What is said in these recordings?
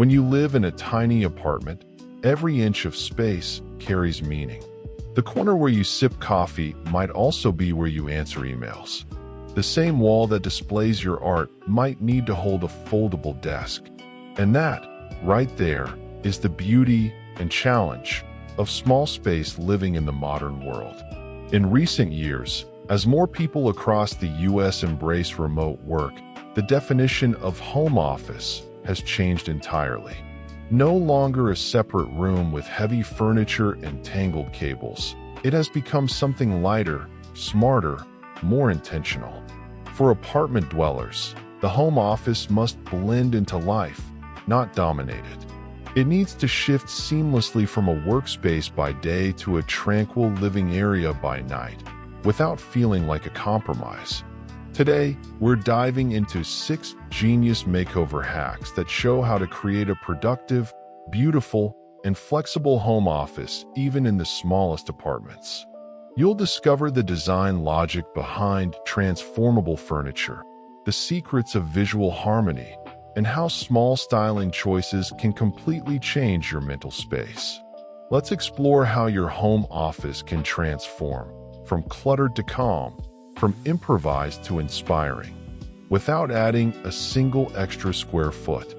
When you live in a tiny apartment, every inch of space carries meaning. The corner where you sip coffee might also be where you answer emails. The same wall that displays your art might need to hold a foldable desk. And that, right there, is the beauty and challenge of small space living in the modern world. In recent years, as more people across the U.S. embrace remote work, the definition of home office has changed entirely. No longer a separate room with heavy furniture and tangled cables. It has become something lighter, smarter, more intentional. For apartment dwellers, the home office must blend into life, not dominate it. It needs to shift seamlessly from a workspace by day to a tranquil living area by night, without feeling like a compromise. Today, we're diving into 6 genius makeover hacks that show how to create a productive, beautiful, and flexible home office even in the smallest apartments. You'll discover the design logic behind transformable furniture, the secrets of visual harmony, and how small styling choices can completely change your mental space. Let's explore how your home office can transform from cluttered to calm, from improvised to inspiring, without adding a single extra square foot.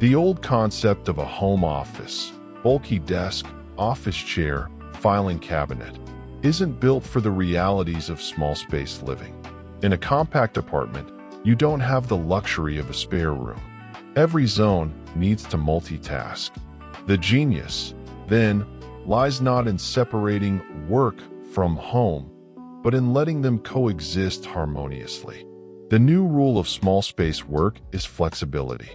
The old concept of a home office, bulky desk, office chair, filing cabinet, isn't built for the realities of small space living. In a compact apartment, you don't have the luxury of a spare room. Every zone needs to multitask. The genius, then, lies not in separating work from home, but in letting them coexist harmoniously. The new rule of small space work is flexibility.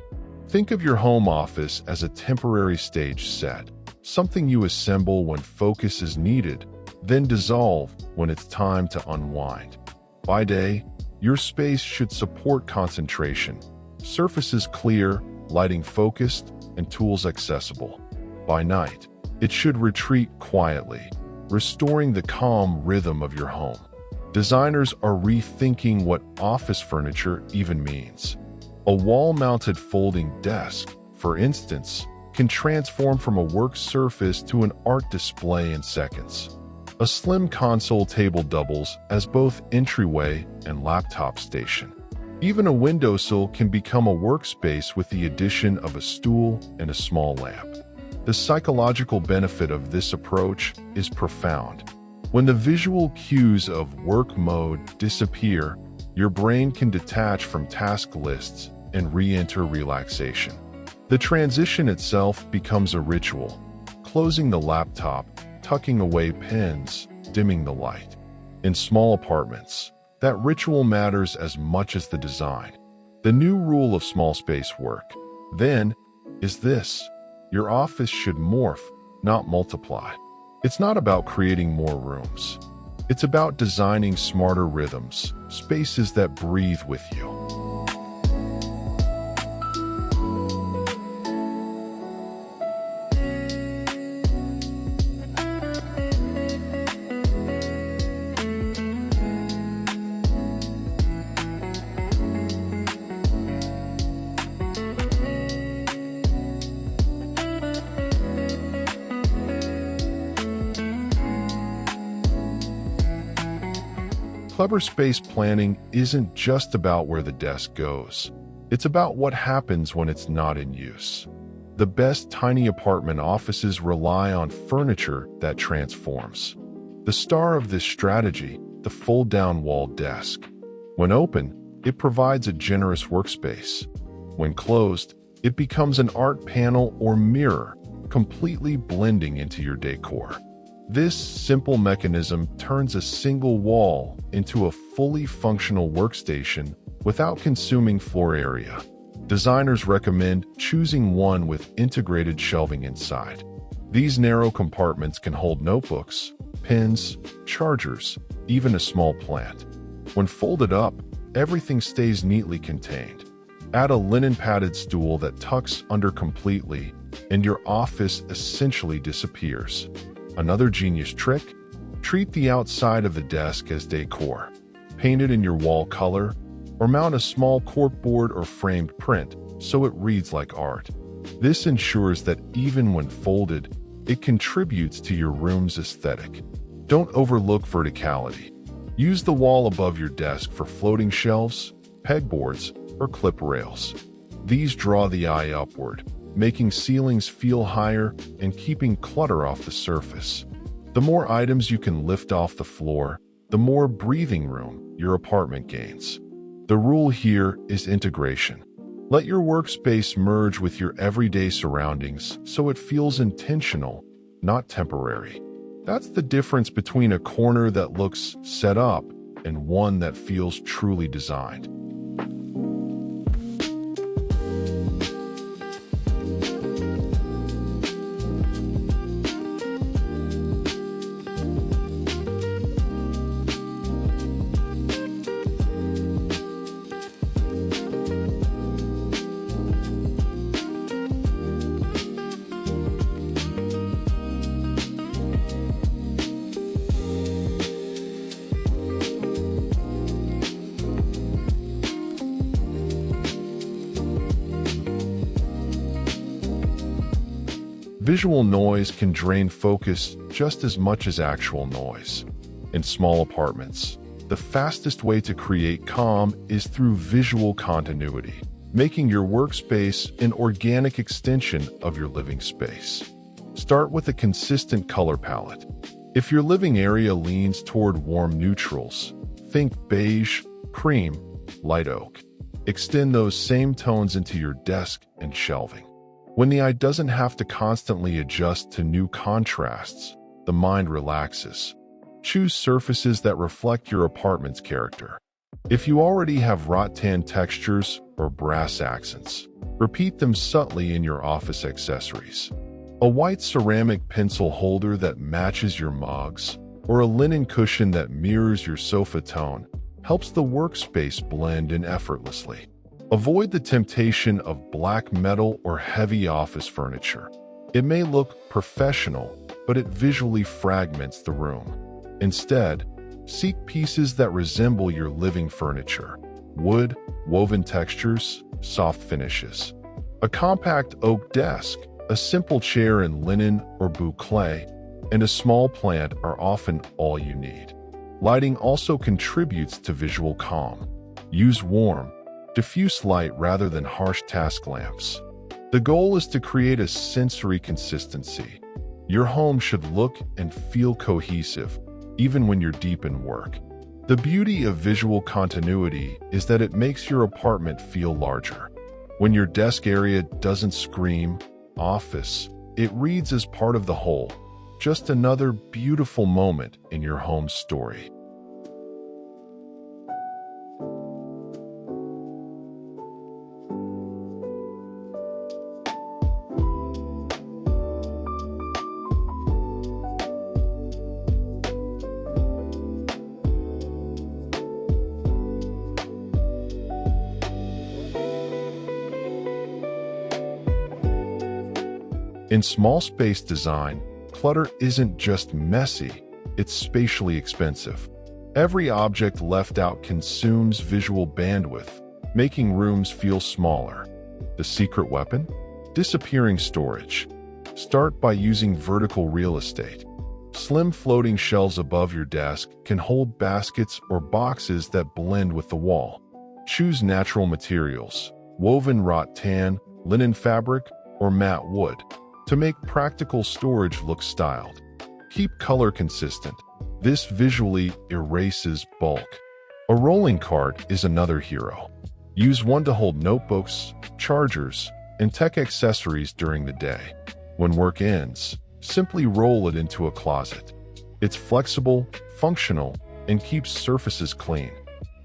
Think of your home office as a temporary stage set, something you assemble when focus is needed, then dissolve when it's time to unwind. By day, your space should support concentration, surfaces clear, lighting focused, and tools accessible. By night, it should retreat quietly, restoring the calm rhythm of your home. Designers are rethinking what office furniture even means. A wall-mounted folding desk, for instance, can transform from a work surface to an art display in seconds. A slim console table doubles as both entryway and laptop station. Even a windowsill can become a workspace with the addition of a stool and a small lamp. The psychological benefit of this approach is profound. When the visual cues of work mode disappear, your brain can detach from task lists and re-enter relaxation. The transition itself becomes a ritual, closing the laptop, tucking away pens, dimming the light. In small apartments, that ritual matters as much as the design. The new rule of small space work, then, is this: your office should morph, not multiply. It's not about creating more rooms. It's about designing smarter rhythms, spaces that breathe with you. Clever space planning isn't just about where the desk goes. It's about what happens when it's not in use. The best tiny apartment offices rely on furniture that transforms. The star of this strategy, the fold-down wall desk. When open, it provides a generous workspace. When closed, it becomes an art panel or mirror, completely blending into your decor. This simple mechanism turns a single wall into a fully functional workstation without consuming floor area. Designers recommend choosing one with integrated shelving inside. These narrow compartments can hold notebooks, pens, chargers, even a small plant. When folded up, everything stays neatly contained. Add a linen-padded stool that tucks under completely, and your office essentially disappears. Another genius trick? Treat the outside of the desk as decor. Paint it in your wall color, or mount a small corkboard or framed print so it reads like art. This ensures that even when folded, it contributes to your room's aesthetic. Don't overlook verticality. Use the wall above your desk for floating shelves, pegboards, or clip rails. These draw the eye upward, making ceilings feel higher and keeping clutter off the surface. The more items you can lift off the floor, the more breathing room your apartment gains. The rule here is integration. Let your workspace merge with your everyday surroundings so it feels intentional, not temporary. That's the difference between a corner that looks set up and one that feels truly designed. Visual noise can drain focus just as much as actual noise. In small apartments, the fastest way to create calm is through visual continuity, making your workspace an organic extension of your living space. Start with a consistent color palette. If your living area leans toward warm neutrals, think beige, cream, light oak. Extend those same tones into your desk and shelving. When the eye doesn't have to constantly adjust to new contrasts, the mind relaxes. Choose surfaces that reflect your apartment's character. If you already have rattan textures or brass accents, repeat them subtly in your office accessories. A white ceramic pencil holder that matches your mugs, or a linen cushion that mirrors your sofa tone, helps the workspace blend in effortlessly. Avoid the temptation of black metal or heavy office furniture. It may look professional, but it visually fragments the room. Instead, seek pieces that resemble your living furniture: wood, woven textures, soft finishes. A compact oak desk, a simple chair in linen or boucle, and a small plant are often all you need. Lighting also contributes to visual calm. Use warm, diffuse light rather than harsh task lamps. The goal is to create a sensory consistency. Your home should look and feel cohesive, even when you're deep in work. The beauty of visual continuity is that it makes your apartment feel larger. When your desk area doesn't scream office, it reads as part of the whole. Just another beautiful moment in your home story. In small space design, clutter isn't just messy, it's spatially expensive. Every object left out consumes visual bandwidth, making rooms feel smaller. The secret weapon? Disappearing storage. Start by using vertical real estate. Slim floating shelves above your desk can hold baskets or boxes that blend with the wall. Choose natural materials: woven rattan, linen fabric, or matte wood, to make practical storage look styled. Keep color consistent. This visually erases bulk. A rolling cart is another hero. Use one to hold notebooks, chargers, and tech accessories during the day. When work ends, simply roll it into a closet. It's flexible, functional, and keeps surfaces clean.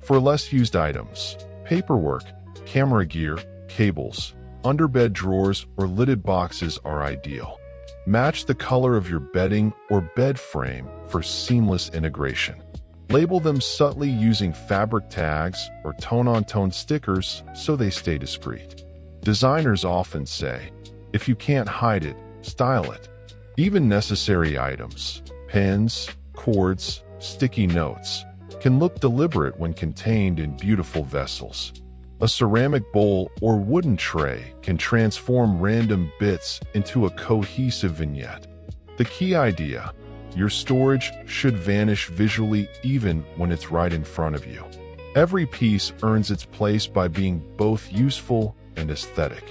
For less used items, paperwork, camera gear, cables, underbed drawers, or lidded boxes are ideal. Match the color of your bedding or bed frame for seamless integration. Label them subtly using fabric tags or tone-on-tone stickers so they stay discreet. Designers often say, if you can't hide it, style it. Even necessary items, pens, cords, sticky notes, can look deliberate when contained in beautiful vessels. A ceramic bowl or wooden tray can transform random bits into a cohesive vignette. The key idea: your storage should vanish visually even when it's right in front of you. Every piece earns its place by being both useful and aesthetic.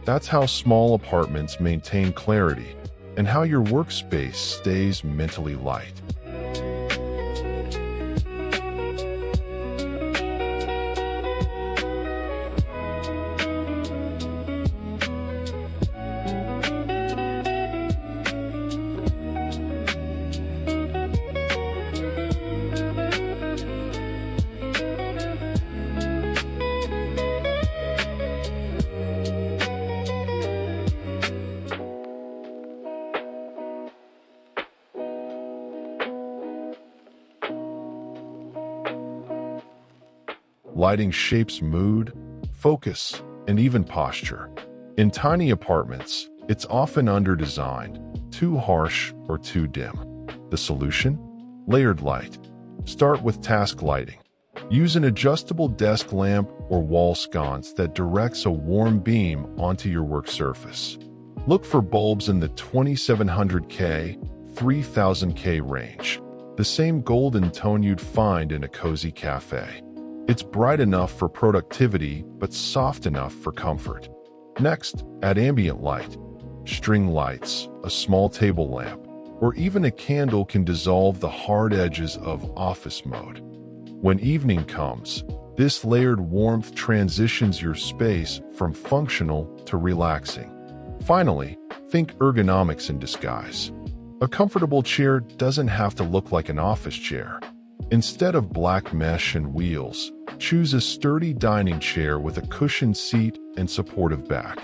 That's how small apartments maintain clarity and how your workspace stays mentally light. Lighting shapes mood, focus, and even posture. In tiny apartments, it's often under-designed, too harsh or too dim. The solution? Layered light. Start with task lighting. Use an adjustable desk lamp or wall sconce that directs a warm beam onto your work surface. Look for bulbs in the 2700K, 3000K range, the same golden tone you'd find in a cozy cafe. It's bright enough for productivity, but soft enough for comfort. Next, add ambient light. String lights, a small table lamp, or even a candle can dissolve the hard edges of office mode. When evening comes, this layered warmth transitions your space from functional to relaxing. Finally, think ergonomics in disguise. A comfortable chair doesn't have to look like an office chair. Instead of black mesh and wheels, choose a sturdy dining chair with a cushioned seat and supportive back.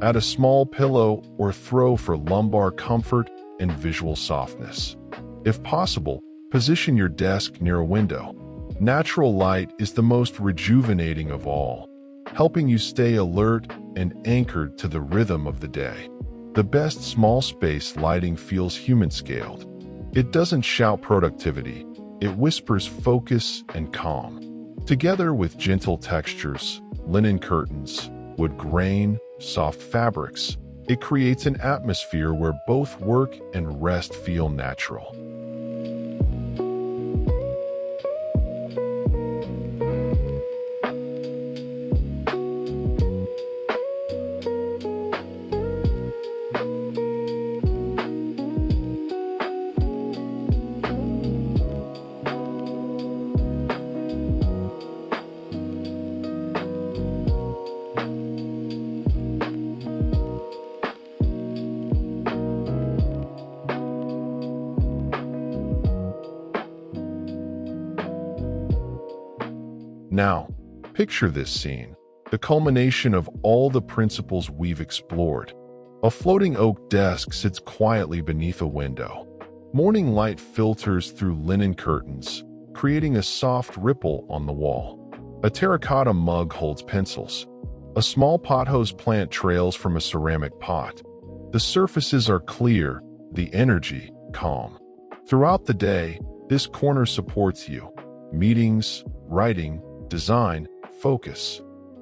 Add a small pillow or throw for lumbar comfort and visual softness. If possible, position your desk near a window. Natural light is the most rejuvenating of all, helping you stay alert and anchored to the rhythm of the day. The best small space lighting feels human-scaled. It doesn't shout productivity. It whispers focus and calm. Together with gentle textures, linen curtains, wood grain, soft fabrics, it creates an atmosphere where both work and rest feel natural. Now, picture this scene, the culmination of all the principles we've explored. A floating oak desk sits quietly beneath a window. Morning light filters through linen curtains, creating a soft ripple on the wall. A terracotta mug holds pencils. A small pothose plant trails from a ceramic pot. The surfaces are clear, the energy calm. Throughout the day, this corner supports you. Meetings, writing, design, focus.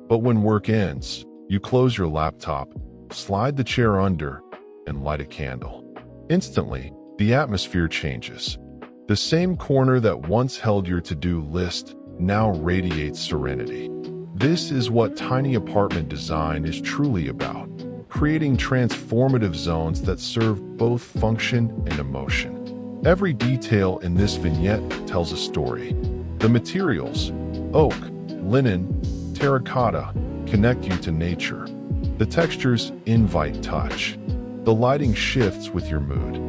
But when work ends, you close your laptop, slide the chair under, and light a candle. Instantly, the atmosphere changes. The same corner that once held your to-do list now radiates serenity. This is what tiny apartment design is truly about, creating transformative zones that serve both function and emotion. Every detail in this vignette tells a story. The materials, oak, linen, terracotta, connect you to nature. The textures invite touch. The lighting shifts with your mood.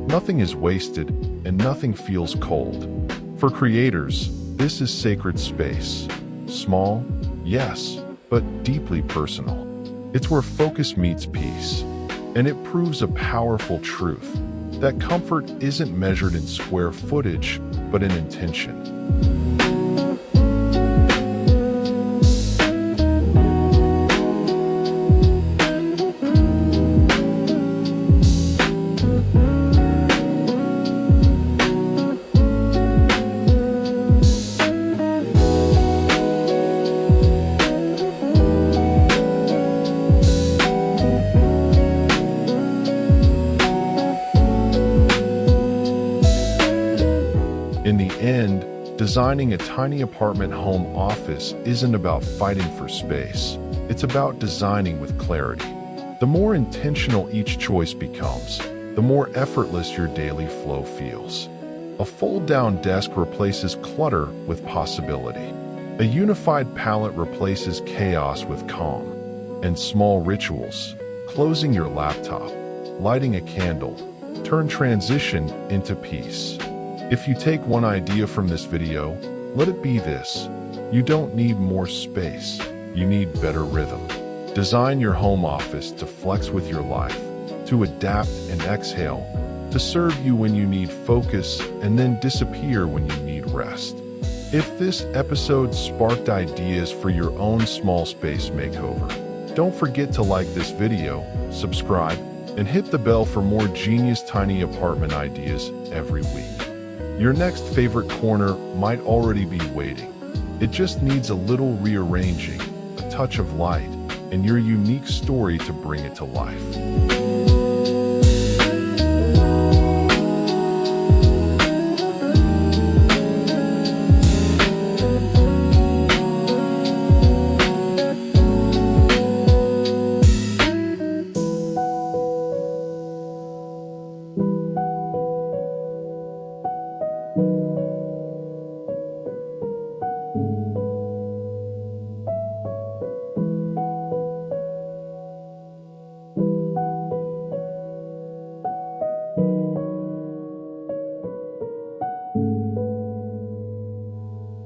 Nothing is wasted and nothing feels cold. For creators, this is sacred space. Small, yes, but deeply personal. It's where focus meets peace. And it proves a powerful truth. That comfort isn't measured in square footage, but in intention. In the end, designing a tiny apartment home office isn't about fighting for space. It's about designing with clarity. The more intentional each choice becomes, the more effortless your daily flow feels. A fold-down desk replaces clutter with possibility. A unified palette replaces chaos with calm. And small rituals, closing your laptop, lighting a candle, turn transition into peace. If you take one idea from this video, let it be this: you don't need more space, you need better rhythm. Design your home office to flex with your life, to adapt and exhale, to serve you when you need focus and then disappear when you need rest. If this episode sparked ideas for your own small space makeover, don't forget to like this video, subscribe, and hit the bell for more genius tiny apartment ideas every week. Your next favorite corner might already be waiting. It just needs a little rearranging, a touch of light, and your unique story to bring it to life.